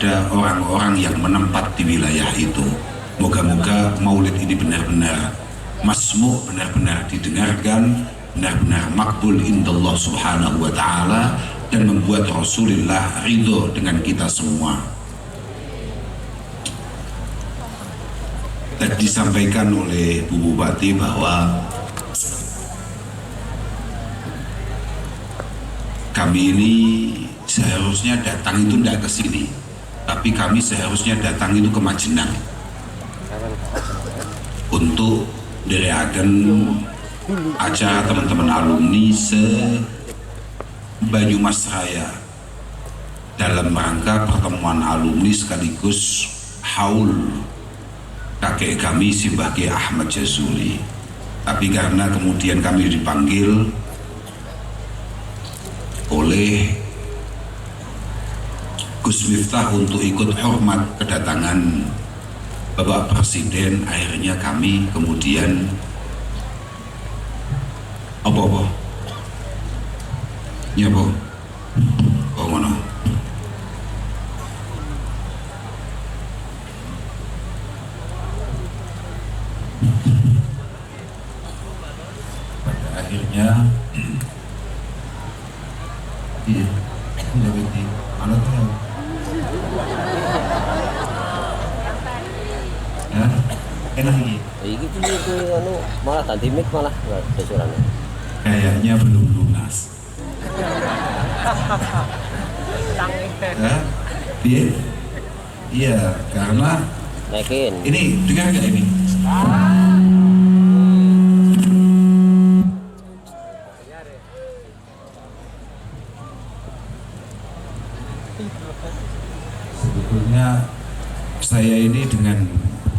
kepada orang-orang yang menempat di wilayah itu. Moga-moga maulid ini benar-benar masmu', benar-benar didengarkan, benar-benar makbul indallah subhanahu wa ta'ala, dan membuat Rasulullah ridho dengan kita semua. Tadi disampaikan oleh Bu Bupati bahwa kami ini seharusnya datang itu tidak ke sini, tapi kami seharusnya datang itu ke Majenang untuk dirayakan acara teman-teman alumni Banyumas Raya dalam rangka pertemuan alumni sekaligus haul kakek kami Simbah Kiai Ahmad Jazuli. Tapi karena kemudian kami dipanggil oleh Gus Miftah untuk ikut hormat kedatangan Bapak Presiden, akhirnya kami kemudian apa ya Bu, oh mana pada akhirnya iya menjadi mana tahu ya enak ini itu anu malah tadi mik malah sesuatu kayaknya belum lunas. Ya, iya karena naikin ini dengar nggak ini? Sebetulnya saya ini dengan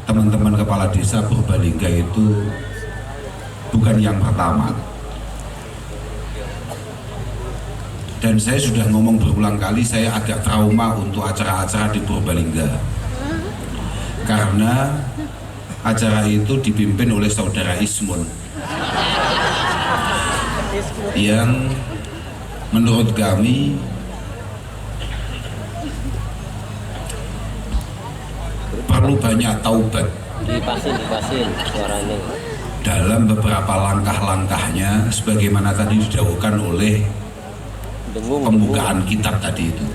teman-teman kepala desa Purbalingga itu bukan yang pertama. Dan saya sudah ngomong berulang kali, saya agak trauma untuk acara-acara di Purbalingga karena acara itu dipimpin oleh saudara Ismun yang menurut kami perlu banyak taubat dipasin suaranya dalam beberapa langkah-langkahnya sebagaimana tadi didahulukan oleh pembukaan kitab tadi itu.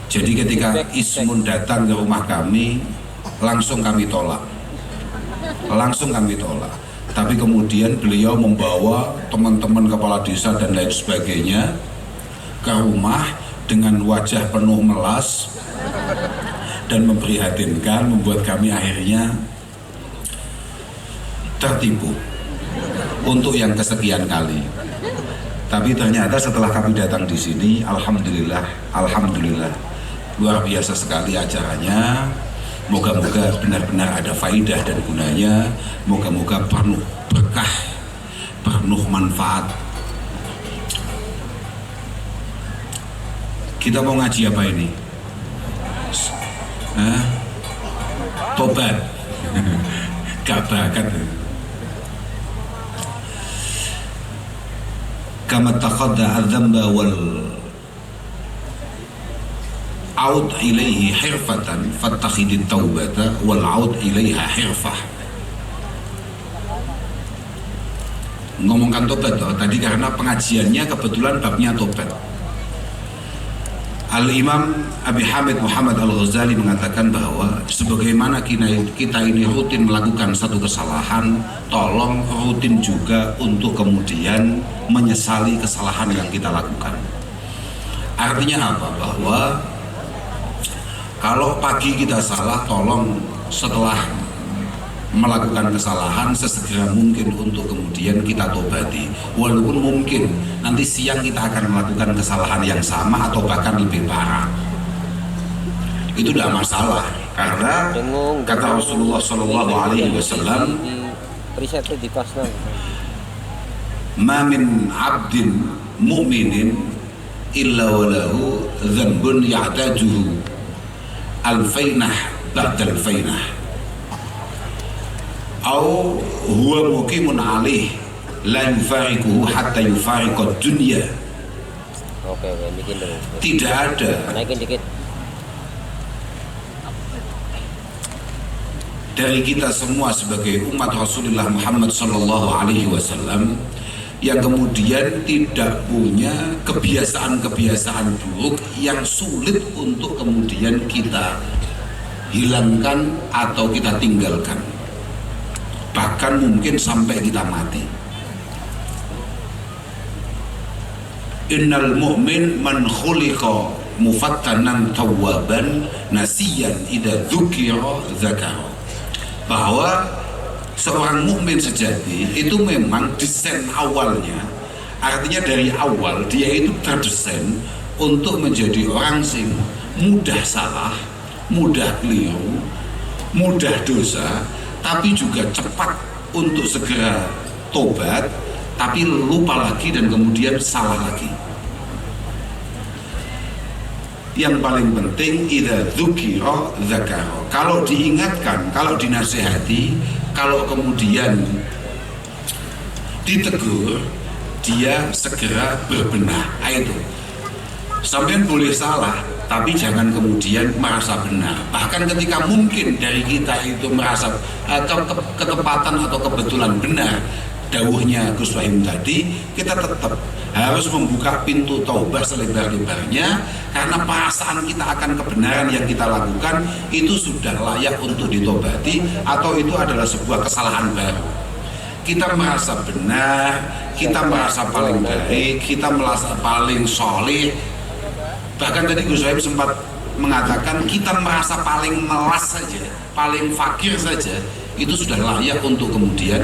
Jadi ketika Ismun datang ke rumah kami, langsung kami tolak. Tapi kemudian beliau membawa teman-teman kepala desa dan lain sebagainya ke rumah dengan wajah penuh melas dan memprihatinkan, membuat kami akhirnya tertipu untuk yang kesekian kali. Tapi ternyata setelah kami datang di sini, alhamdulillah, luar biasa sekali acaranya. Moga-moga benar-benar ada faidah dan gunanya. Moga-moga penuh berkah, penuh manfaat. Kita mau ngaji apa ini? Tobat. Gak bakat. Kama taqadda adzamba wal aud ilaihi hirfatan fattakhidit taubata wal aud ilaiha hirfah. Ngomongkan tobat toh tadi karena pengajiannya kebetulan babnya tobat. Al-Imam Abi Hamid Muhammad Al-Ghazali mengatakan bahwa sebagaimana kita ini rutin melakukan satu kesalahan, tolong rutin juga untuk kemudian menyesali kesalahan yang kita lakukan. Artinya apa? Bahwa kalau pagi kita salah, tolong setelah melakukan kesalahan sesegera mungkin untuk kemudian kita tobati. Walaupun mungkin nanti siang kita akan melakukan kesalahan yang sama atau bahkan lebih parah. Itu tidak masalah karena kata Rasulullah Shallallahu Alaihi Wasallam, "Ma min abdin mu'minin illa walahu dzanbun ya'tajuhu alfainah ba'dal fainah." Au huwa muqimun alih la yufariquhu hatta yufariqad dunya. Oke, bikin dulu. Tidak ada Naikin dikit. dari kita semua sebagai umat Rasulullah Muhammad Sallallahu Alaihi Wasallam yang kemudian tidak punya kebiasaan-kebiasaan buruk yang sulit untuk kemudian kita hilangkan atau kita tinggalkan, bahkan mungkin sampai kita mati. Innal mu'min man khuliqa mufattanan tawwaban nasiyan idza dzukira dzakara. Bahwa seorang mukmin sejati itu memang desain awalnya, artinya dari awal dia itu terdesain untuk menjadi orang sing mudah salah, mudah keliru, mudah dosa, tapi juga cepat untuk segera tobat, tapi lupa lagi dan kemudian salah lagi. Yang paling penting idza dzukira dzakara. Kalau diingatkan, kalau dinasihati, kalau kemudian ditegur, dia segera berbenah. Itu sampean boleh salah, tapi jangan kemudian merasa benar. Bahkan ketika mungkin dari kita itu merasa ketepatan atau kebetulan benar dawuhnya Gus Wahim tadi, kita tetap harus membuka pintu taubat selebar-lebarnya, karena perasaan kita akan kebenaran yang kita lakukan itu sudah layak untuk ditobati, atau itu adalah sebuah kesalahan baru. Kita merasa benar, kita merasa paling baik, kita merasa paling soleh. Bahkan tadi Gus Wahim sempat mengatakan kita merasa paling melas saja, paling fakir saja, itu sudah layak untuk kemudian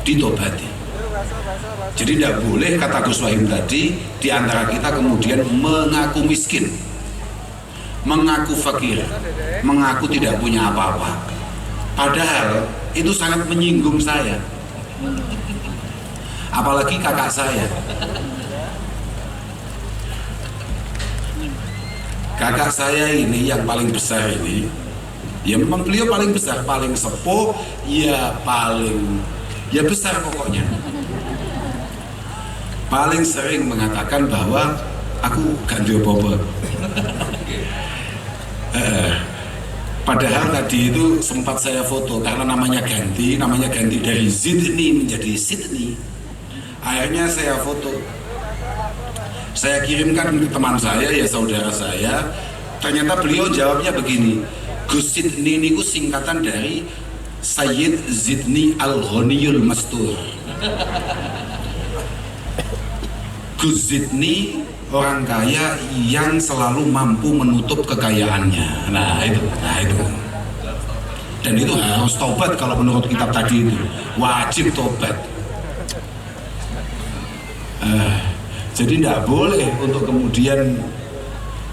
ditobati. Jadi tidak boleh, kata Gus Wahim tadi, di antara kita kemudian mengaku miskin, mengaku fakir, mengaku tidak punya apa-apa. Padahal itu sangat menyinggung saya, apalagi kakak saya. Kakak saya ini yang paling besar ini, ya memang beliau paling besar, paling sepuh, ya ya besar pokoknya. Paling sering mengatakan bahwa aku gak ada apa-apa. Padahal tadi itu sempat saya foto karena namanya ganti dari Zidni menjadi Sidni. Akhirnya saya foto, saya kirimkan ke teman saya, ya saudara saya. Ternyata beliau jawabnya begini, Gus Sidni ini singkatan dari Sayyid Zidni Al-Ghaniyul Mastur. Gus Zidni orang kaya yang selalu mampu menutup kekayaannya. Nah itu. Dan itu harus tobat kalau menurut kitab tadi itu. Wajib tobat. Jadi tidak boleh untuk kemudian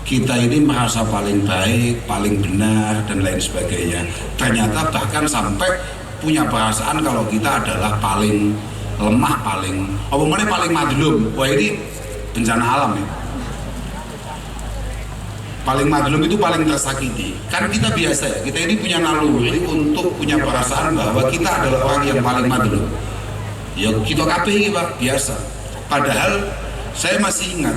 kita ini merasa paling baik, paling benar dan lain sebagainya. Ternyata bahkan sampai punya perasaan kalau kita adalah paling lemah, paling madlum. Wah, ini bencana alam ya. Paling madlum itu paling tersakiti. Kan kita biasa ya, kita ini punya naluri untuk punya perasaan bahwa kita adalah orang yang paling madlum. Ya kita kabeh Pak, biasa. Padahal saya masih ingat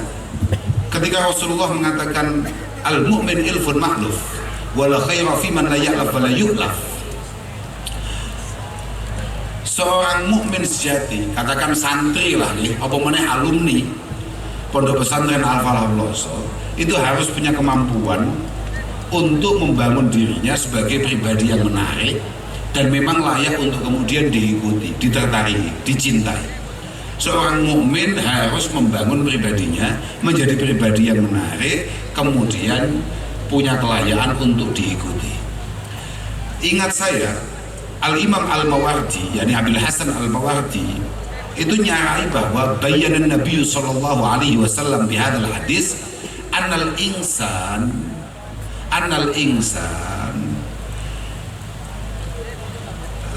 ketika Rasulullah mengatakan al-mu'min ilfun ma'luf wala khaira fi man la ya'laf wa la yu'laf. Seorang mukmin sejati, katakan santri lah nih, apa mana alumni Pondok Pesantren Al-Falah Ploso, itu harus punya kemampuan untuk membangun dirinya sebagai pribadi yang menarik dan memang layak untuk kemudian diikuti, ditertarik, dicintai. Seorang mukmin harus membangun pribadinya menjadi pribadi yang menarik, kemudian punya kelayakan untuk diikuti. Ingat saya, Al-Imam Al-Mawardi, yakni Abil Hasan Al-Mawardi, itu nyarai bahwa bayanan Nabi sallallahu alaihi wasallam bihadzal hadis annal insan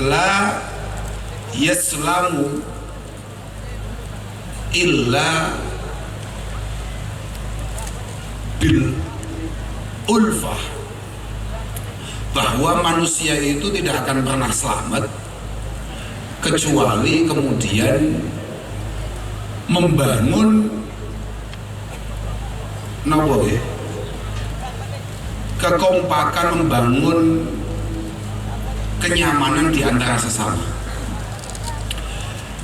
la yaslamu illa bil ulfah, bahwa manusia itu tidak akan pernah selamat kecuali kemudian membangun kekompakan, membangun kenyamanan di antara sesama.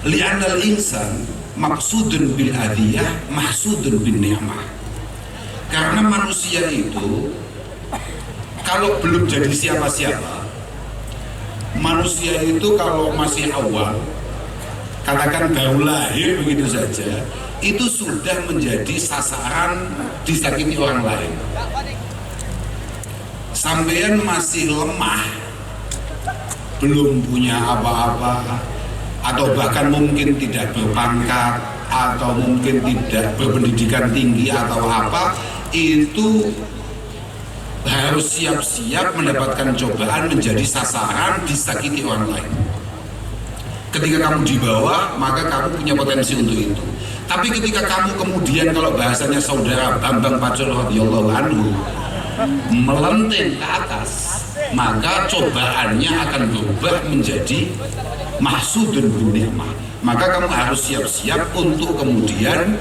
Li'anal insan maksudun bil adiyah mahsudun bin ni'mah. Karena manusia itu kalau belum jadi siapa-siapa, manusia itu kalau masih awal, katakan baru lahir begitu saja, itu sudah menjadi sasaran disakiti orang lain. Sampean masih lemah, belum punya apa-apa, atau bahkan mungkin tidak berpangkat, atau mungkin tidak berpendidikan tinggi atau apa, itu harus siap-siap mendapatkan cobaan menjadi sasaran disakiti orang lain. Ketika kamu di bawah, maka kamu punya potensi untuk itu. Tapi ketika kamu kemudian, kalau bahasanya saudara Bambang Pacul radhiyallahu anhu, melenting ke atas, maka cobaannya akan berubah menjadi mahsudun bin ni'mah. Maka kamu harus siap-siap untuk kemudian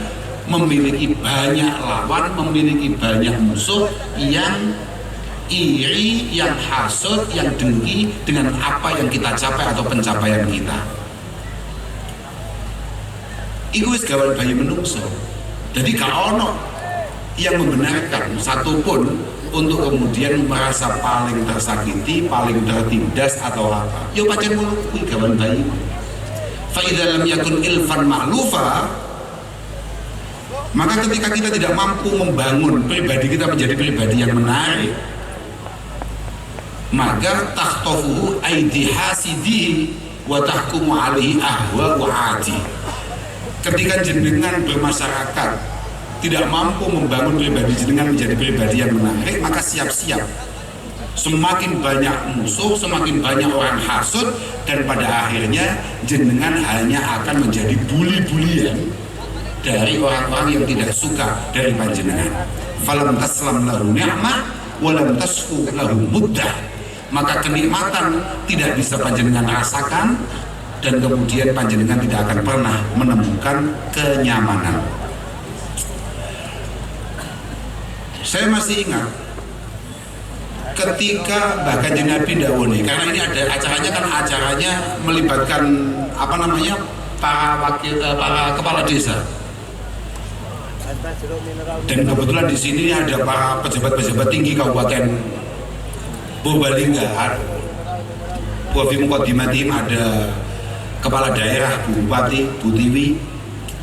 memiliki banyak lawan, memiliki banyak musuh yang iri, yang hasud, yang dengki dengan apa yang kita capai atau pencapaian kita. Iku wis gawan bayi menungso. Jadi gak ono yang membenarkan satupun untuk kemudian merasa paling tersakiti, paling tertindas atau apa. Yo pancen ngono kuwi gawan bayi. Fa idza lam yakun ilfan ma'lufa, maka ketika kita tidak mampu membangun pribadi kita menjadi pribadi yang menarik, maka takhtafuhu aidi hasidi wa tahkumu alaihi ahwa wa adi. Ketika jenengan bermasyarakat tidak mampu membangun pribadi jenengan menjadi pribadi yang menarik, maka siap-siap semakin banyak musuh, semakin banyak orang hasud, dan pada akhirnya jenengan hanya akan menjadi buli-bulian dari orang-orang yang tidak suka dari panjenengan. Falam taslam lahu ni'mah walam tasfu lahu muddah. Maka kenikmatan tidak bisa panjenengan rasakan, dan kemudian panjenengan tidak akan pernah menemukan kenyamanan. Saya masih ingat ketika bahkan Nabi Dawoni, karena ini ada acaranya, kan acaranya melibatkan apa namanya para kepala desa. Dan kebetulan di sini ada para pejabat-pejabat tinggi Kabupaten Purbalingga, Wafi Mukadimatim, ada kepala daerah, Bu Bupati, Bu Tiwi,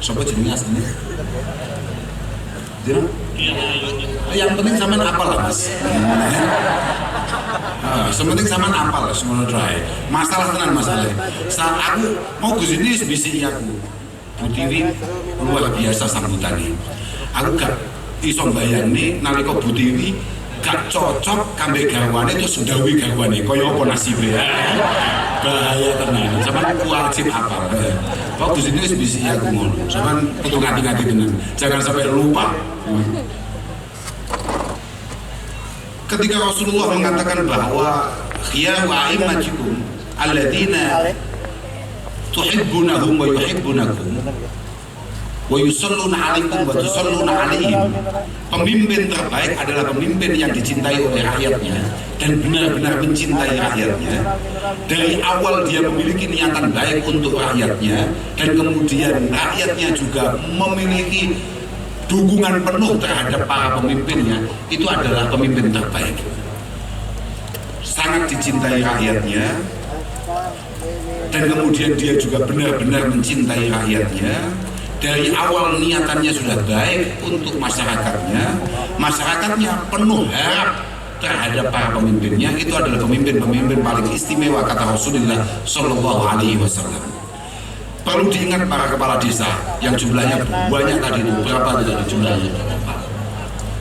siapa jenisnya aslinya? Yang penting sampean apal lah Mas. Sementing sampean apal lah semua dry. Masalah tenan masalah. Saat aku mau ke sini sebisi aku. Bu Tiwi luar biasa sambutannya. Aku gak iso bayangne nalika Bu Tiwi gak cocok kambe garwane terus ndawi garwane kaya apa nasibe. Bahaya tenan. Sampeyan wajib apal. Waktu sini wis bisi aku ngono. Sampeyan kudu ngati-ngati tenan. Jangan sampai lupa. Ketika Rasulullah mengatakan bahwa khiyaru a'immatikum alladzina tuhibbunahum wa yuhibbunakum wa yusalluna 'alaikum wa tusalluna 'alaihim, pemimpin terbaik adalah pemimpin yang dicintai oleh rakyatnya dan benar-benar mencintai rakyatnya. Dari awal dia memiliki niatan baik untuk rakyatnya, dan kemudian rakyatnya juga memiliki dukungan penuh terhadap para pemimpinnya. Itu adalah pemimpin terbaik. Sangat dicintai rakyatnya, dan kemudian dia juga benar-benar mencintai rakyatnya. Dari awal niatannya sudah baik untuk masyarakatnya, masyarakatnya penuh harap terhadap para pemimpinnya. Itu adalah pemimpin-pemimpin paling istimewa, kata Rasulullah Shallallahu Alaihi Wasallam. Perlu diingat para kepala desa yang jumlahnya banyak tadi itu. Berapa tadi jumlahnya?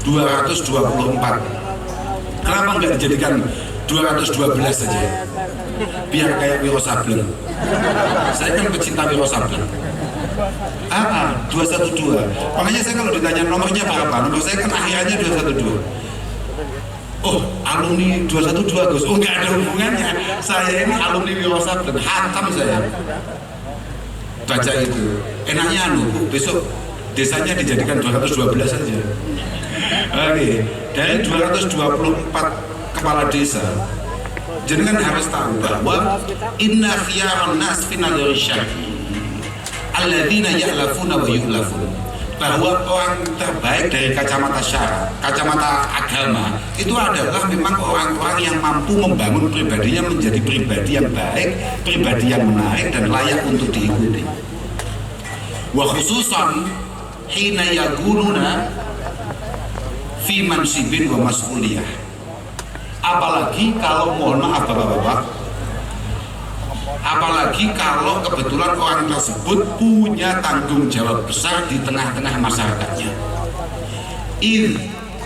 224. Kenapa nggak dijadikan 212 saja? Biar kayak Wiro Sableng. Saya kan pecinta Wiro Sableng. 212. Makanya saya kalau ditanya nomornya berapa, nomor saya kan akhirannya 212. Oh, alumni 212 Gus. Oh, nggak ada hubungannya. Saya ini alumni Wiro Sableng. Hantam saya baca itu. Enaknya besok desanya dijadikan 212 saja. Oke. Dari 224 kepala desa Jenengan harus tahu bahwa inna khiyaran nas fi nadhari syar'i alladzina ya'lafuna wa yu'lafun, bahwa orang terbaik dari kacamata syara, kacamata agama itu adalah memang orang-orang yang mampu membangun pribadinya menjadi pribadi yang baik, pribadi yang menarik dan layak untuk diikuti. Wa khususan hina yagununa fi mansibin wa mas'uliyah. Apalagi kalau, mohon maaf bapak-bapak, apalagi kalau kebetulan orang tersebut punya tanggung jawab besar di tengah-tengah masyarakatnya.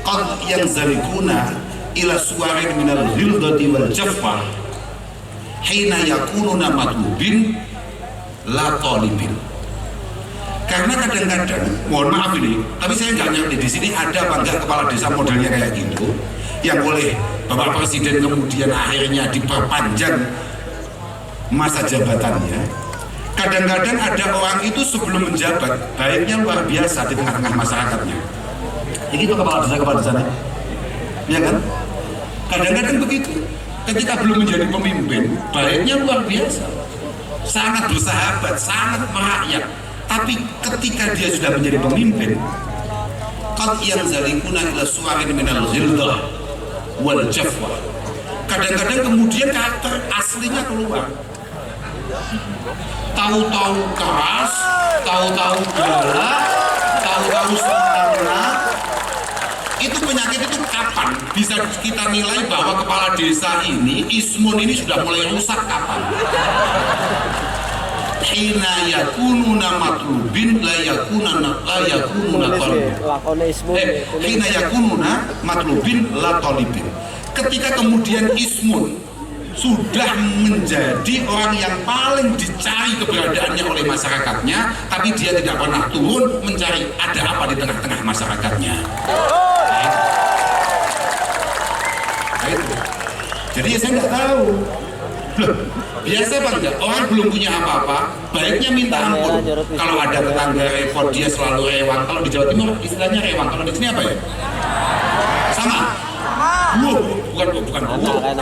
Qad yanzalikuna ila suwarin minal ghildati wal jaffah hina yakununa matlubin la talibin. Karena kadang-kadang, mohon maaf ini, tapi saya nggak ngerti di sini ada apa enggak kepala desa modelnya kayak gitu, yang oleh Bapak Presiden kemudian akhirnya diperpanjang masa jabatannya. Kadang-kadang ada orang itu sebelum menjabat baiknya luar biasa di tengah-tengah masyarakatnya. Begitu kepala desa ya kan? Kadang-kadang begitu. Ketika belum menjadi pemimpin, baiknya luar biasa, sangat bersahabat, sangat merakyat. Tapi ketika dia sudah menjadi pemimpin, qad yanzalikuna ila suwarin minal ghildah wal jafwa. Kadang-kadang kemudian karakter aslinya keluar. Tahu-tahu keras, tahu-tahu galak, tahu-tahu semena. Itu penyakit itu kapan bisa kita nilai bahwa kepala desa ini, ismun ini sudah mulai rusak kapan? Hina yakununa matlubin la yakununa talibin. Hina yakununa matlubin la talibin. Ketika kemudian ismun sudah menjadi orang yang paling dicari keberadaannya oleh masyarakatnya, tapi dia tidak pernah turun mencari ada apa di tengah-tengah masyarakatnya. Nah, itu. Jadi saya nggak tahu. Loh, biasa apa enggak? Orang belum punya apa-apa, baiknya minta ampun. Kalau ada tetangga repot, dia selalu rewang. Kalau di Jawa Timur istilahnya rewang. Kalau di sini apa ya? Sama. Bukan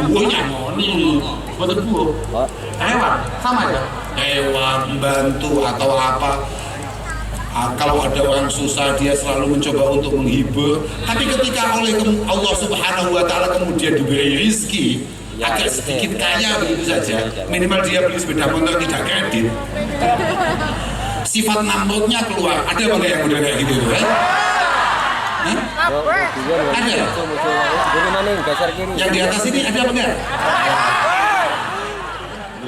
buahnya ngoni, bukan buah. Rewang, sama aja. Rewang, membantu atau apa. Kalau ada orang susah, dia selalu mencoba untuk menghibur. Tapi ketika oleh Allah Subhanahu Wa Taala kemudian diberi rizki, agak sedikit kaya begitu saja, minimal dia beli sepeda motor tidak kredit, sifat namrudnya keluar. Ada apa enggak yang udah kayak gitu ya? Ada. Yang di atas ini ada apa enggak?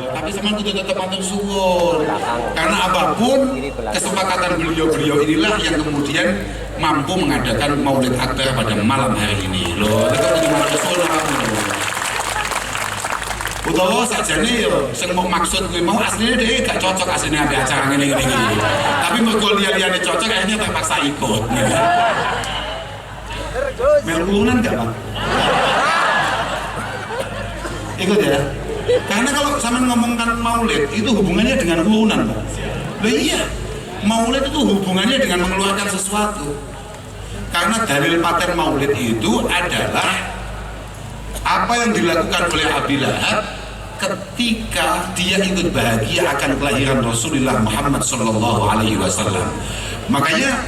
Tapi sama itu tetap matur suwun, karena apapun kesepakatan beliau-beliau inilah yang kemudian mampu mengadakan Maulid Akbar pada malam hari ini. Loh, tetap matur suwun apapun. Utawa sajane yo sing mau maksud kuwi mau asline dhewe gak cocok asline ambek acara ngene iki. Tapi mergo liya-liyane cocok akhirnya terpaksa ikut. Melunan gak, Pak? Ikut ya? Karena kalau sama ngomongkan maulid itu hubungannya dengan urunan, Pak. Loh iya, maulid itu hubungannya dengan mengeluarkan sesuatu. Karena dalil paten maulid itu adalah apa yang dilakukan oleh Abi Lahab ketika dia ikut bahagia akan kelahiran Rasulullah Muhammad Sallallahu Alaihi Wasallam. Makanya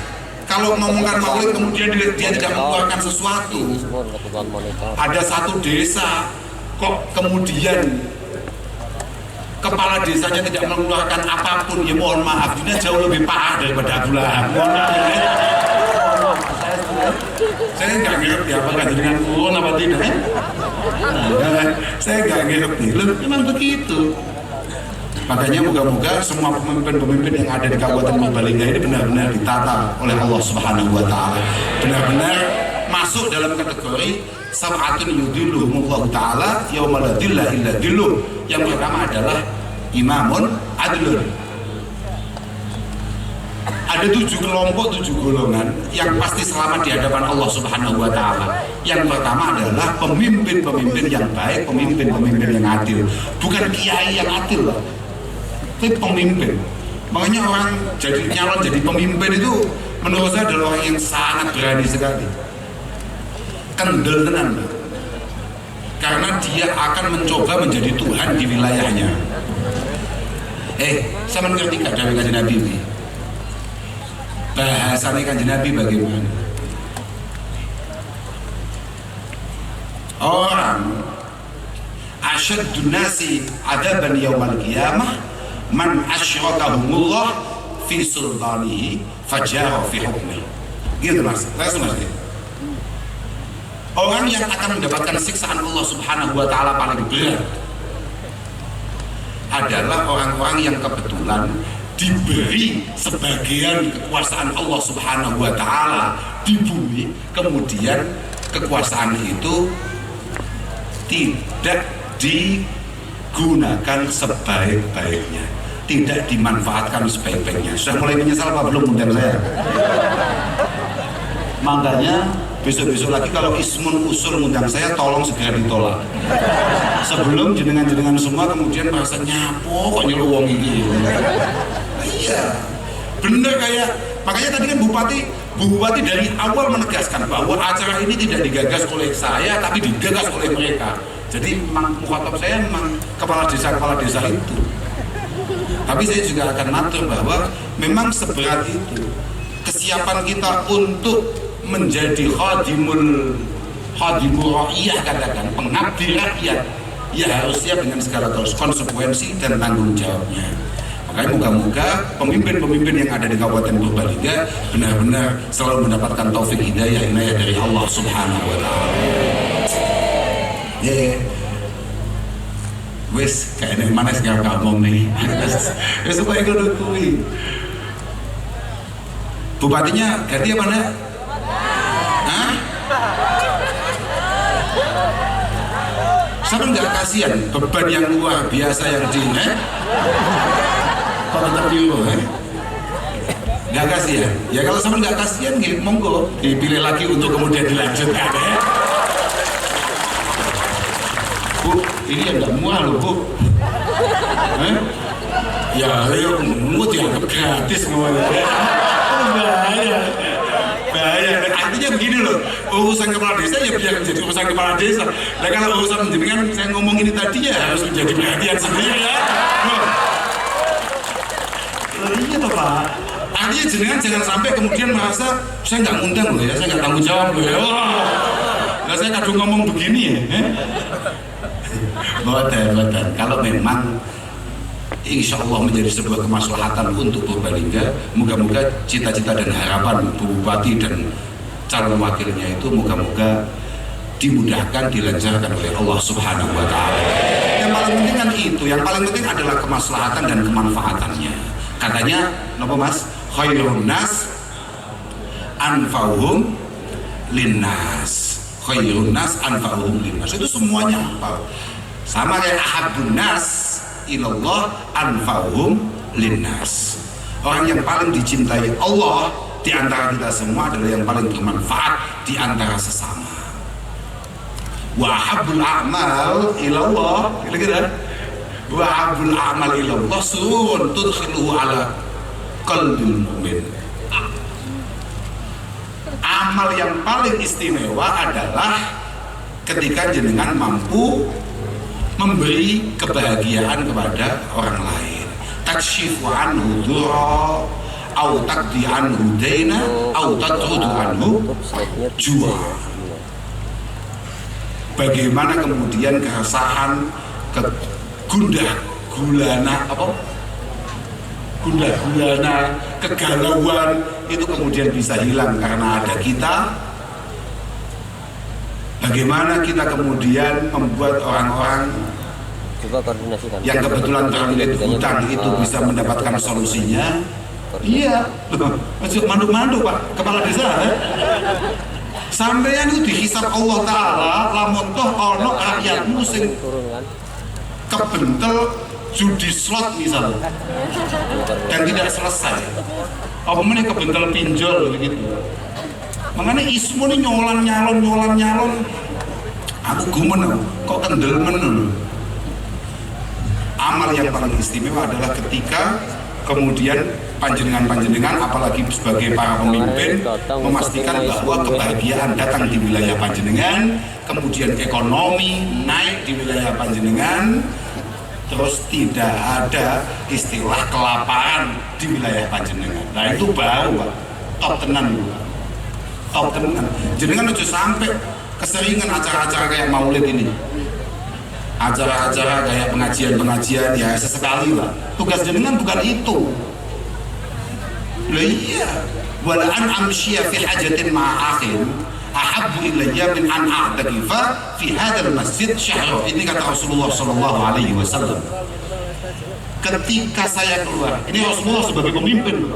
kalau ngomongkan maulid kemudian dia tidak mengeluarkan sesuatu, ada satu desa kok kemudian kepala desanya tidak mengeluarkan apapun, ya mohon maaf, ini jauh lebih parah daripada Abu Lahab. Mohon maaf ya. Saya nggak ngerti apakah dengan kurun apa tidak. Saya nggak ngerti. Memang begitu. Makanya moga-moga semua pemimpin-pemimpin yang ada di Kabupaten Purbalingga ini benar-benar ditata oleh Allah Subhanahu Wa Taala, benar-benar masuk dalam kategori sab'atun yudhilluhumullahu ta'ala yauma la dhilla illa dhilluh. Yang pertama adalah imamun adlun. Ada 7 kelompok, 7 golongan yang pasti selamat di hadapan Allah Subhanahu Wa Taala. Yang pertama adalah pemimpin-pemimpin yang baik, pemimpin-pemimpin yang adil. Bukan kiai yang adil, tapi pemimpin. Makanya orang nyalon jadi pemimpin itu menurut saya adalah orang yang sangat berani sekali. Kendel tenan. karena dia akan mencoba menjadi Tuhan di wilayahnya. Saya mengerti gak dari Kanjeng Nabi ini? Bahasanya Kanjeng Nabi bagaimana? Orang asyaddun nasi adaban yaumal qiyamah man asyrakahumullah fi sultanihi fajara fi hukmihi. Gitu mas, langsung mas. Orang yang akan mendapatkan siksaan Allah Subhanahu wa Ta'ala paling berat adalah orang-orang yang kebetulan diberi sebagian kekuasaan Allah Subhanahu wa Ta'ala di bumi, kemudian kekuasaan itu tidak digunakan sebaik-baiknya, tidak dimanfaatkan sebaik-baiknya. Sudah mulai menyesal apa belum undang saya? Makanya besok-besok lagi kalau Ismun usul undang saya, tolong segera ditolak. Sebelum jenengan-jenengan semua kemudian merasa nyapo kok nyuruh wong ini. Iya, bener kayak makanya tadi kan Bu Bupati dari awal menegaskan bahwa acara ini tidak digagas oleh saya tapi digagas oleh mereka. Jadi mukhatab saya memang kepala desa itu. Tapi saya juga akan matur bahwa memang seberat itu kesiapan kita untuk menjadi khadimul rakyat, katakan pengabdi rakyat, ya harus siap dengan segala konsekuensi dan tanggung jawabnya. Makanya moga-moga pemimpin-pemimpin yang ada di Kabupaten Purbalingga benar-benar selalu mendapatkan taufik hidayah inayah dari Allah Subhanahu wa Ta'ala. Wes kayak mana sekarang ngomong nih. Wes supaya kudu kuwi. Bupatinya ganti apa nek? Hah? Sama nggak kasihan beban yang luar biasa yang di kok tetap di nggak kasihan? Ya kalau sama nggak kasihan, monggo dipilih lagi untuk kemudian dilanjutkan ya. Bu, ini yang nggak murah loh Bu. Ya, mau dianggap gratis semuanya. Bahaya. Artinya begini loh, urusan kepala desa ya biar menjadi urusan kepala desa. Nah kalau urusan jenengan saya ngomong ini tadi ya harus menjadi perhatian sendiri ya. Iya toh Pak. Artinya jenengan jangan sampai kemudian merasa saya nggak ngundang loh ya, saya nggak tanggung jawab loh ya. Nah saya kadang ngomong begini ya. Boten. Kalau memang insya Allah menjadi sebuah kemaslahatan untuk Purbalingga, moga-moga cita-cita dan harapan Bu Bupati dan calon wakilnya itu moga-moga dimudahkan, dilancarkan oleh Allah Subhanahu wa Ta'ala. Yang paling penting kan itu, yang paling penting adalah kemaslahatan dan kemanfaatannya. Katanya, napa Mas? Khairun nas anfa'uhum linnas. Khairun nas anfa'uhum linnas. Itu semuanya apa? Sama kayak ahabun nas ilallah anfa'uhum linnas. Orang yang paling dicintai Allah di antara kita semua adalah yang paling bermanfaat di antara sesama. Wa habbul a'mal ilallah, kira-kira wa habbul a'mal ilallah surun tudkhiluhu ala qalbil mu'min. Amal yang paling istimewa adalah ketika jenengan mampu memberi kebahagiaan kepada orang lain. Takshifu anhu dhurra au taqdi anhu daina au tatrudu anhu jua. Bagaimana kemudian keresahan, gundah-gulana kegalauan itu kemudian bisa hilang karena ada kita. Bagaimana kita kemudian membuat orang-orang yang kebetulan terlilit hutang itu bisa mendapatkan solusinya? Iya, masuk mandu-mandu Pak, kepala desa. Sampeyan itu dihisab Allah Ta'ala, lamun toh ono rakyatmu sing kebentel judi slot misalnya dan tidak selesai. Apa meneh kebentel pinjol begitu. Makanya ismu ini nyolan nyalon. Aku gumen kok kendel men. Amal yang paling istimewa adalah ketika kemudian panjenengan apalagi sebagai para pemimpin memastikan bahwa kebahagiaan datang di wilayah panjenengan kemudian ekonomi naik di wilayah panjenengan, terus tidak ada istilah kelaparan di wilayah panjenengan. Nah itu baru Pak, top tenan, top tenan. Jenengan udah sampai keseringan acara-acara kayak maulid ini, acara-acara kayak pengajian-pengajian ya sesekali lah. Tugas jenengan bukan itu. Lah iya, wala an amshiya fi hajatin ma'akhin ahabbu ilayya min an a'takifa fi hadzal masjid syahra. Ini kata Rasulullah sallallahu alaihi wasallam. Ketika saya keluar, ini Rasulullah sebagai pemimpin,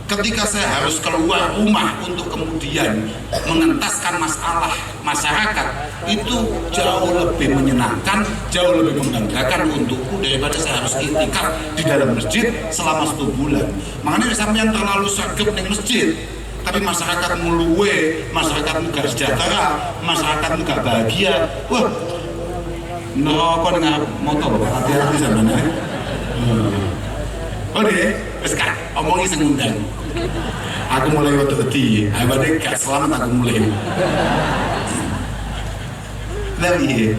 ketika saya harus keluar rumah untuk kemudian mengentaskan masalah masyarakat, itu jauh lebih menyenangkan, jauh lebih membanggakan untukku daripada saya harus iktikaf di dalam masjid selama 1 bulan. Makanya sampeyan terlalu sregep ning masjid, tapi masyarakat muluwe, masyarakat gak sejahtera, masyarakat gak bahagia. Wah, neraka dengan motor, hati-hati sampeyan. Oke, wis Kak, omongi sing ngundang. Aku mulai wedi, awake gak selamat aku mulai. Lah iya.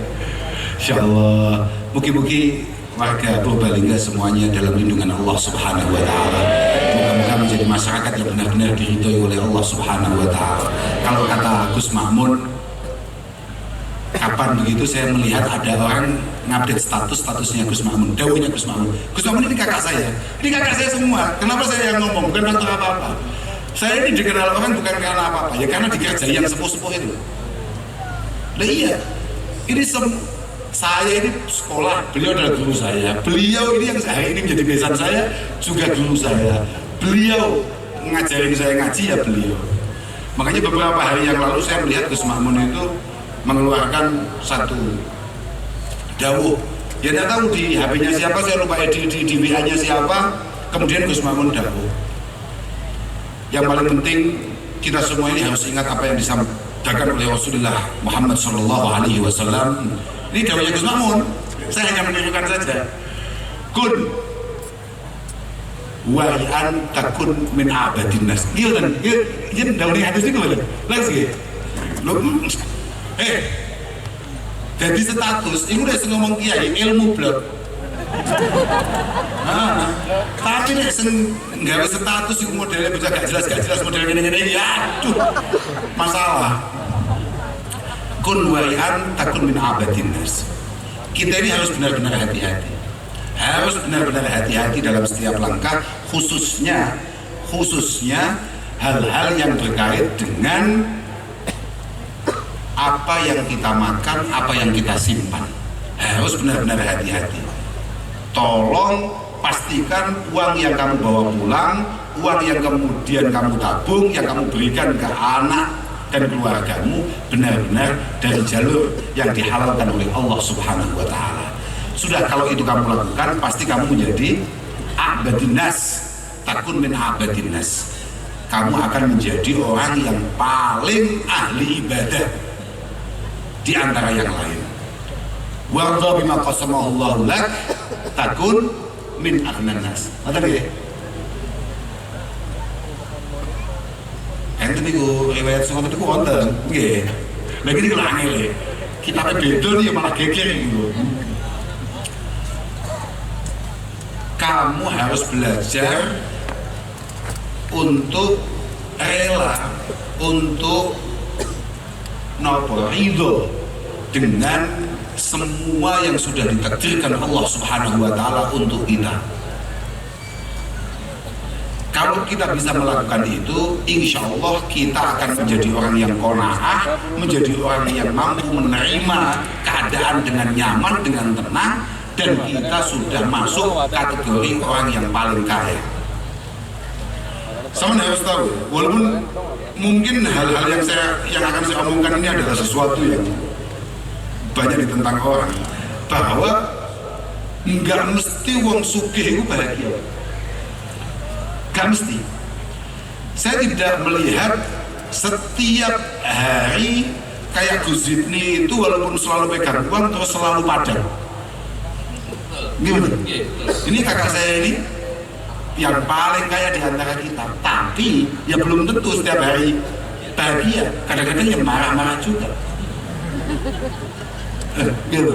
Insyaallah, mugi-mugi warga Purbalingga semuanya dalam lindungan Allah Subhanahu wa taala. Moga-moga menjadi masyarakat yang benar-benar diridhoi oleh Allah Subhanahu wa taala. Kalau kata Gus Makmun, kapan begitu saya melihat ada orang ngupdate statusnya Gus Makmun, dawuhnya Gus Makmun. Gus Makmun ini kakak saya semua. Kenapa saya yang ngomong? Bukan untuk apa-apa. Saya ini dikenal orang bukan karena apa-apa, ya karena dikerjai yang sepuh-sepuh itu. Nah iya, ini saya ini sekolah, beliau adalah guru saya. Beliau ini yang hari ini menjadi besan saya juga guru saya. Beliau ngajarin saya ngaji ya beliau. Makanya beberapa hari yang lalu saya melihat Gus Makmun itu mengeluarkan satu dawuh. Ya tidak tahu di HP-nya siapa, saya lupa di WA-nya siapa. Kemudian Gus Makmun dawuh. Yang paling penting kita semua ini harus ingat apa yang disampaikan oleh Rasulullah Muhammad Sallallahu Alaihi Wasallam. Ini dawuhnya Gus Makmun. Saya hanya menunjukkan saja. Kun warian takun min abadin nas. Iya kan? Iya dawuhnya hadis itu betul. Lagi. Jadi status, ini udah ngomong kiai ilmu blog. Tapi nih nggak ada status itu modelnya bisa gak jelas modelnya ini ya, aduh masalah. Kun warian takun min abadin nas. Kita ini harus benar-benar hati-hati. Harus benar-benar hati-hati dalam setiap langkah, khususnya hal-hal yang berkait dengan apa yang kita makan, apa yang kita simpan. Harus benar-benar hati-hati. Tolong pastikan uang yang kamu bawa pulang, uang yang kemudian kamu tabung, yang kamu berikan ke anak dan keluargamu benar-benar dari jalur yang dihalalkan oleh Allah Subhanahu wa taala. Sudah, kalau itu kamu lakukan, pasti kamu menjadi abadinas, takun min abadinas. Kamu akan menjadi orang yang paling ahli ibadah di antara yang lain. Warda bima qasamahullahu lak takun min aghnan nas. Ada nggih? Enten niku riwayat ngoten niku wonten nggih. Lagi niku angel. Kita beda nih malah geger gitu. Kamu harus belajar untuk rela, untuk ridho dengan semua yang sudah ditakdirkan Allah Subhanahu wa taala untuk kita. Kalau kita bisa melakukan itu, insya Allah kita akan menjadi orang yang qanaah, menjadi orang yang mampu menerima keadaan dengan nyaman, dengan tenang, dan kita sudah masuk kategori orang yang paling kaya. Sama harus tahu, walaupun mungkin hal-hal yang akan saya omongkan ini adalah sesuatu yang banyak ditentang orang, bahwa nggak mesti wong sugih itu bahagia, nggak mesti. Saya tidak melihat setiap hari kayak Gus Zidni itu walaupun selalu pegang uang terus selalu padang. Gimana? Ini kakak saya ini yang paling kaya di antara kita, tapi ya belum tentu setiap hari bahagia. Kadang-kadang ya marah-marah juga. Gitu.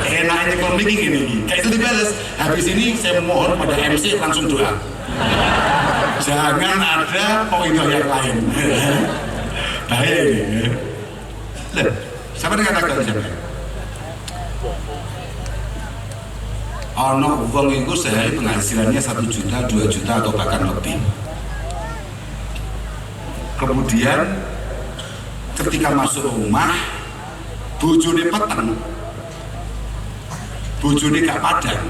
Enaknya kalau bikin gini, kayak itu dibales. Habis ini saya mohon pada MC langsung doa. Jangan ada pointer yang lain. Bahaya ini. Loh, siapa dengan agak siapa? Ono uang itu sehari penghasilannya 1 juta, 2 juta atau bahkan lebih. Kemudian ketika masuk rumah, bojone peteng, bojone gak padang,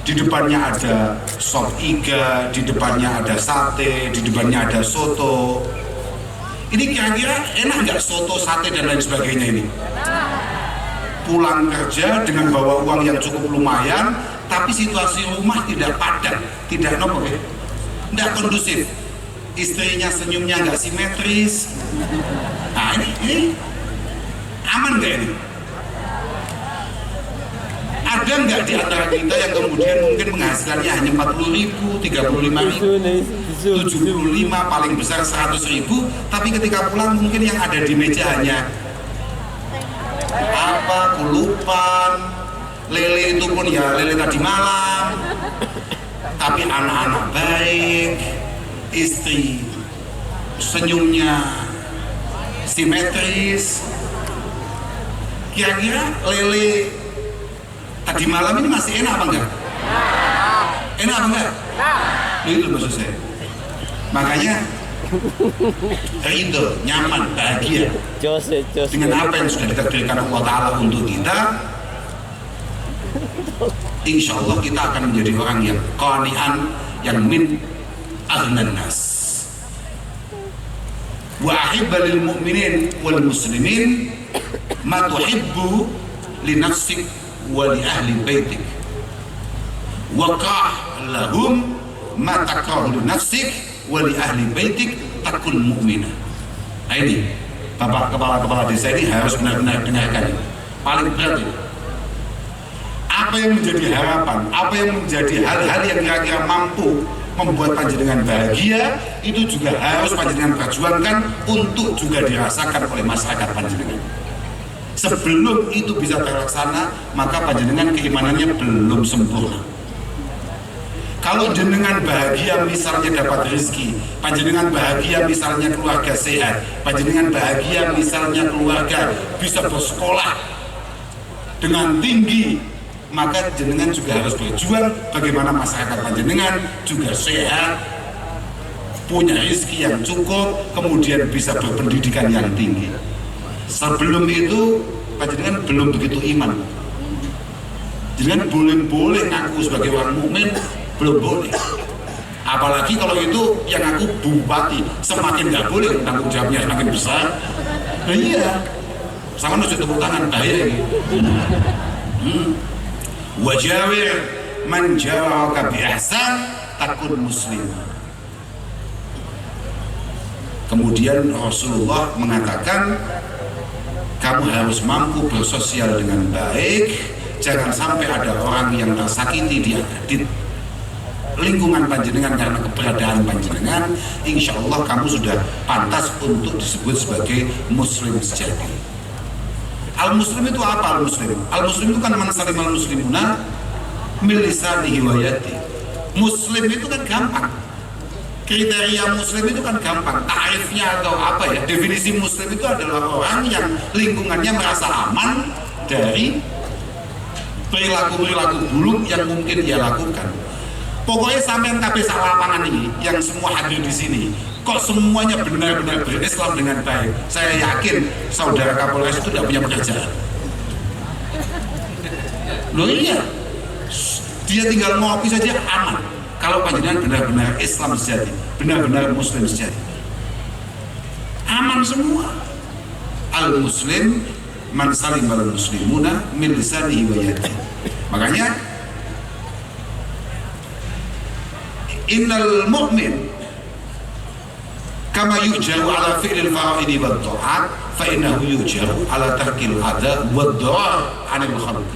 di depannya ada sop iga, di depannya ada sate, di depannya ada soto. Ini kira-kira enak nggak soto, sate dan lain sebagainya ini? Pulang kerja dengan bawa uang yang cukup lumayan, tapi situasi rumah tidak padat, tidak nopo ya, tidak kondusif. Istrinya senyumnya nggak simetris. Nah ini aman nggak ini? Ada nggak di antara kita yang kemudian mungkin penghasilannya hanya 40.000, 35.000, 75, paling besar 100.000, tapi ketika pulang mungkin yang ada di meja hanya apa, kulupan, lele itu pun ya lele tadi malam, tapi anak-anak baik, istri senyumnya simetris. Kira-kira lele tadi malam ini masih enak apa enggak? Enak apa enggak? Itu maksud saya. Makanya ridho, nyaman, bahagia dengan apa yang sudah ditakdirkan Allah Ta'ala untuk kita. Insya Allah kita akan menjadi orang yang qani'an, yang min aghnan nas. Wa ahibba lil mu'minin wal muslimin ma tuhibbu li nafsik wa li ahli baitik waqah lahum ma takrahu li nafsik wa li ahli baitik takun mu'minah. Nah ini Bapak kepala desa ini harus benar-benar dengarkan ini. Paling berat ini. Apa yang menjadi harapan, apa yang menjadi hal-hal yang kira-kira mampu membuat panjenengan bahagia, itu juga harus panjenengan perjuangkan untuk juga dirasakan oleh masyarakat panjenengan. Sebelum itu bisa terlaksana, maka panjenengan keimanannya belum sempurna. Kalau jenengan bahagia misalnya dapat rezeki, panjenengan bahagia misalnya keluarga sehat, panjenengan bahagia misalnya keluarga bisa bersekolah dengan tinggi, maka jenengan juga harus berjuang bagaimana masyarakat panjenengan juga sehat, punya rezeki yang cukup, kemudian bisa berpendidikan yang tinggi. Sebelum itu panjenengan belum begitu iman. Jenengan boleh ngaku sebagai orang mukmin, belum boleh. Apalagi kalau itu yang aku bupati, semakin nggak boleh, tanggung jawabnya semakin besar. Nah iya, sama nusuk tepuk tangan, bahaya ini. Wajawir man jawaka bi ihsan takun muslim. Kemudian Rasulullah mengatakan, kamu harus mampu bersosial dengan baik. Jangan sampai ada orang yang tersakiti di lingkungan panjenengan karena keberadaan panjenengan. Insya Allah kamu sudah pantas untuk disebut sebagai muslim sejati. Al-muslim itu apa al-muslim? Al-muslim itu kan man salimal muslimuna min lisanihi wa yadihi. Muslim itu kan gampang. Kriteria muslim itu kan gampang. Ta'rifnya atau apa ya? Definisi muslim itu adalah orang yang lingkungannya merasa aman dari perilaku-perilaku buruk yang mungkin dia lakukan. Pokoknya sampai kabeh sak lapangan ini yang semua hadir di sini, kok semuanya benar-benar berislam dengan baik. Saya yakin saudara Kapolres itu tidak punya pekerjaan. Loh iya, dia tinggal ngopi saja aman. Kalau panjenengan benar-benar Islam sejati, benar-benar Muslim sejati, aman semua. Al-Muslim man salimal muslimuna min lisanihi wa yadihi. Makanya innal mu'min kama yujaru ala fi'lil fara'idi wa ta'at fa innahu yujaru ala tarkil adha wa dharar 'anil khalq.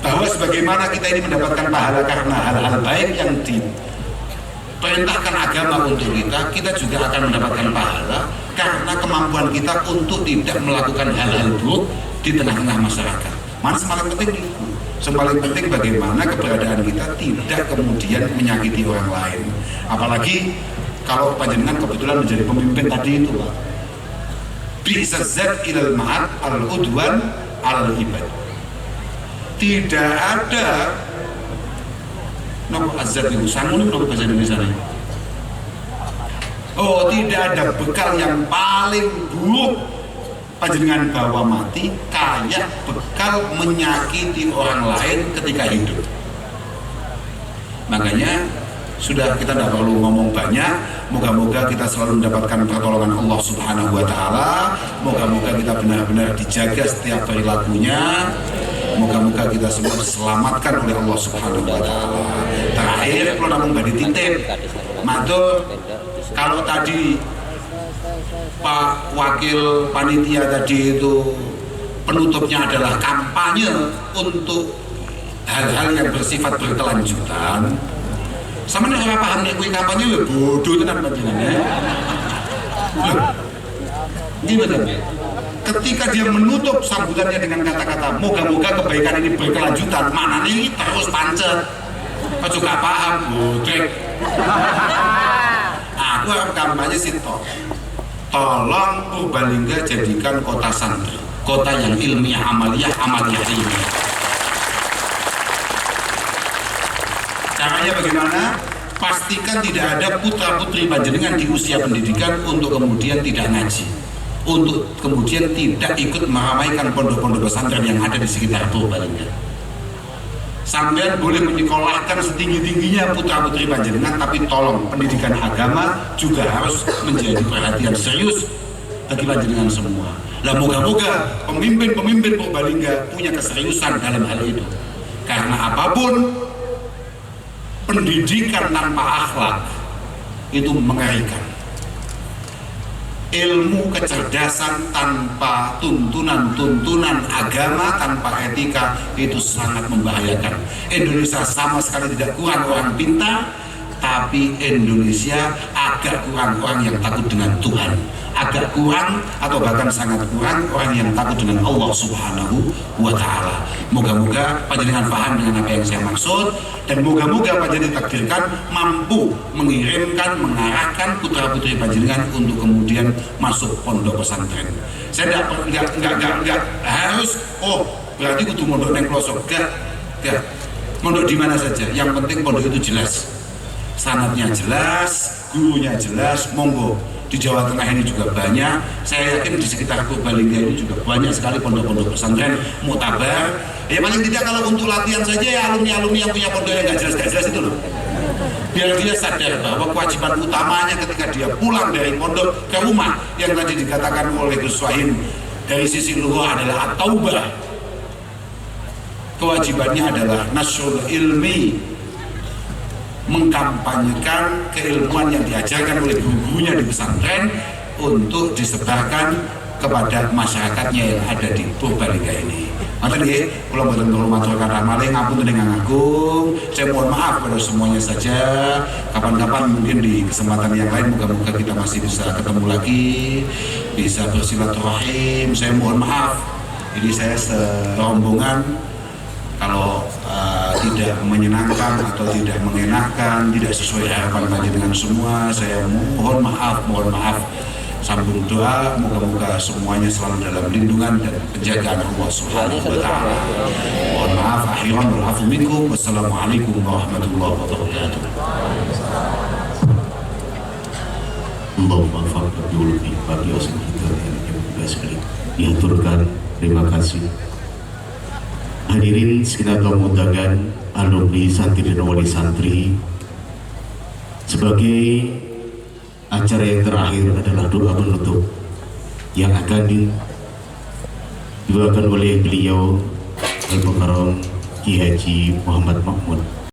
Bahwa sebagaimana kita ini mendapatkan pahala karena hal-hal baik yang diperintahkan agama untuk kita, kita juga akan mendapatkan pahala karena kemampuan kita untuk tidak melakukan hal-hal buruk di tengah-tengah masyarakat. Mana paling penting itu. Yang paling penting bagaimana keberadaan kita tidak kemudian menyakiti orang lain. Apalagi kalau panjenengan kebetulan menjadi pemimpin tadi itu, Pak. Bi'izat ilal ma'ad al-udwan al-ibad. Tidak ada nopo azat itu sangun nopo bahasa Indonesia ini. Oh, tidak ada bekal yang paling buruk panjenengan bawa mati kayak bekal menyakiti orang lain ketika hidup. Makanya sudah kita tidak perlu ngomong banyak. Moga-moga kita selalu mendapatkan pertolongan Allah Subhanahu wa Ta'ala. Moga-moga kita benar-benar dijaga setiap perilakunya. Moga-moga kita semua diselamatkan oleh Allah Subhanahu wa Ta'ala. Terakhir, kalau namun badi titip, matur, kalau tadi Pak Wakil Panitia tadi itu penutupnya adalah kampanye untuk hal-hal yang bersifat berkelanjutan. Sama nih orang paham nih kampanye ya bodoh tenan panjenengan. Gimana? Ketika dia menutup sambutannya dengan kata-kata moga-moga kebaikan ini berkelanjutan, mana nih terus pancet. Kau juga paham, bodrek. Aku harus kampanye sih toh. Tolong Purbalingga jadikan kota santri, kota yang ilmiah amaliyah ilmiah. Caranya bagaimana? Pastikan tidak ada putra-putri panjenengan di usia pendidikan untuk kemudian tidak ngaji, untuk kemudian tidak ikut meramaikan pondok-pondok pesantren yang ada di sekitar Purbalingga. Sampean boleh menyekolahkan setinggi-tingginya putra-putri panjenengan, tapi tolong pendidikan agama juga harus menjadi perhatian serius bagi panjenengan semua. Lah moga-moga pemimpin-pemimpin Purbalingga punya keseriusan dalam hal itu. Karena apapun pendidikan tanpa akhlak itu mengerikan. Ilmu kecerdasan tanpa tuntunan agama, tanpa etika itu sangat membahayakan. Indonesia sama sekali tidak kurang orang pintar, tapi Indonesia agak kurang orang yang takut dengan Tuhan, agak kurang atau bahkan sangat kurang orang yang takut dengan Allah Subhanahu wa Ta'ala. Moga-moga panjenengan paham dengan apa yang saya maksud, dan moga-moga panjenengan ditakdirkan mampu mengirimkan, mengarahkan putra-putri panjenengan untuk kemudian masuk pondok pesantren. Saya enggak harus berarti kudu mondok neng pelosok. Enggak. Mondok di mana saja, yang penting pondok itu jelas. Sanadnya jelas, gurunya jelas, monggo. Di Jawa Tengah ini juga banyak. Saya yakin di sekitar Purbalingga ini juga banyak sekali pondok-pondok pesantren muktabar. Ya paling tidak kalau untuk latihan saja ya alumni-alumni yang punya pondok yang nggak jelas itu loh. Biar dia sadar bahwa kewajiban utamanya ketika dia pulang dari pondok ke rumah yang tadi dikatakan oleh Gus Wahim dari sisi lughah adalah at-taubah. Kewajibannya adalah nasrul ilmi, mengkampanyekan keilmuan yang diajarkan oleh guru-gurunya di pesantren untuk disebarkan kepada masyarakatnya yang ada di Purbalingga ini. Matur nggih, kula mboten perlu matur kata malih, ngapunten ingkang agung. Saya mohon maaf pada semuanya saja. Kapan-kapan mungkin di kesempatan yang lain moga-moga kita masih bisa ketemu lagi, bisa bersilaturahim. Saya mohon maaf. Jadi saya serombongan kalau tidak menyenangkan atau tidak mengenakan, tidak sesuai harapan panjenengan semua, saya mohon maaf. Sambung doa, moga-moga semuanya selalu dalam lindungan dan penjagaan Allah Subhanahu wa Ta'ala. Mohon maaf, akhiran wal afu minkum. Wassalamualaikum warahmatullahi wabarakatuh. Allahumma faqdul bi bagi usul kita yang juga sekali diaturkan. Terima kasih. Hadirin segenap kaum undangan, alumni santri dan wali santri, sebagai acara yang terakhir adalah doa penutup yang akan dibawakan oleh beliau Al-Mukarram Ki Haji Muhammad Mahmud.